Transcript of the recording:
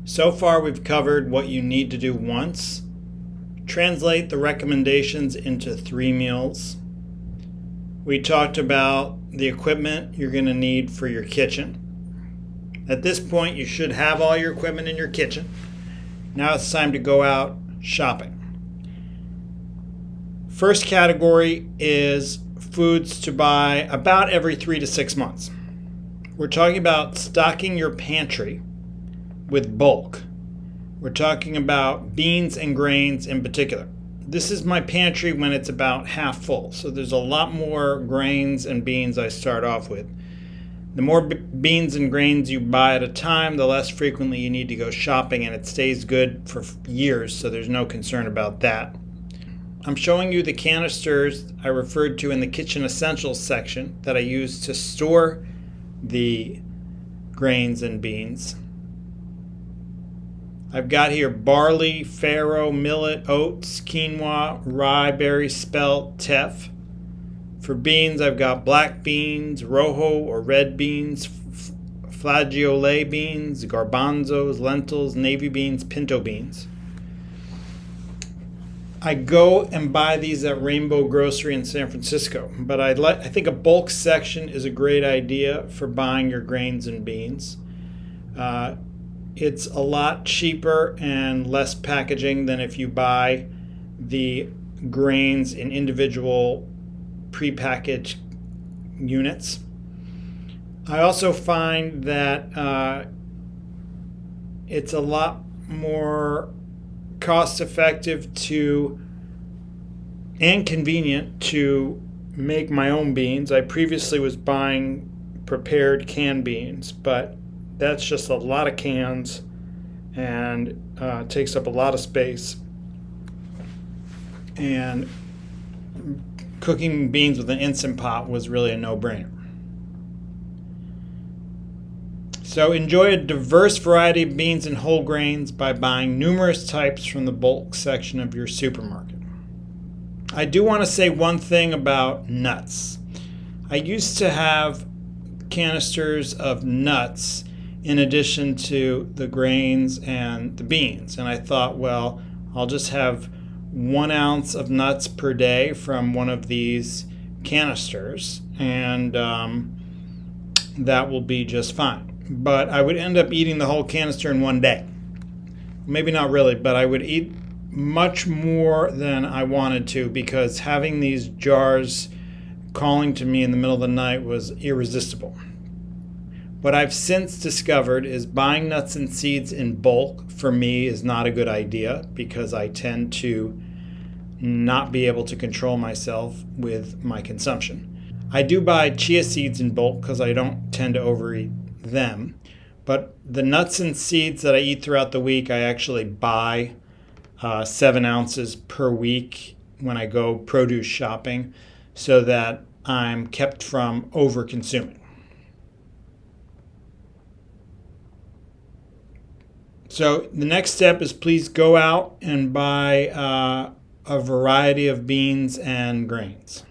So far, we've covered what you need to do once, translate the recommendations into 3 meals. We talked about the equipment you're going to need for your kitchen. At this point, you should have all your equipment in your kitchen. Now it's time to go out shopping. First category is foods to buy about every 3 to 6 months. We're talking about stocking your pantry with bulk. We're talking about beans and grains in particular. This is my pantry when it's about half full, so there's a lot more grains and beans I start off with. The more beans and grains you buy at a time, the less frequently you need to go shopping, and it stays good for years, so there's no concern about that. I'm showing you the canisters I referred to in the kitchen essentials section that I use to store the grains and beans. I've got here barley, farro, millet, oats, quinoa, rye, berry, spelt, teff. For beans, I've got black beans, rojo or red beans, flageolet beans, garbanzos, lentils, navy beans, pinto beans. I go and buy these at Rainbow Grocery in San Francisco, but I think a bulk section is a great idea for buying your grains and beans. It's a lot cheaper and less packaging than if you buy the grains in individual prepackaged units. I also find that it's a lot more cost effective and convenient to make my own beans. I previously was buying prepared canned beans, but that's just a lot of cans and takes up a lot of space. And cooking beans with an Instant Pot was really a no-brainer. So enjoy a diverse variety of beans and whole grains by buying numerous types from the bulk section of your supermarket. I do want to say one thing about nuts. I used to have canisters of nuts in addition to the grains and the beans. And I thought, well, I'll just have 1 ounce of nuts per day from one of these canisters, and that will be just fine. But I would end up eating the whole canister in 1 day. Maybe not really, but I would eat much more than I wanted to because having these jars calling to me in the middle of the night was irresistible. What I've since discovered is buying nuts and seeds in bulk for me is not a good idea because I tend to not be able to control myself with my consumption. I do buy chia seeds in bulk because I don't tend to overeat them, but the nuts and seeds that I eat throughout the week, I actually buy 7 ounces per week when I go produce shopping so that I'm kept from over consuming. So the next step is please go out and buy a variety of beans and grains.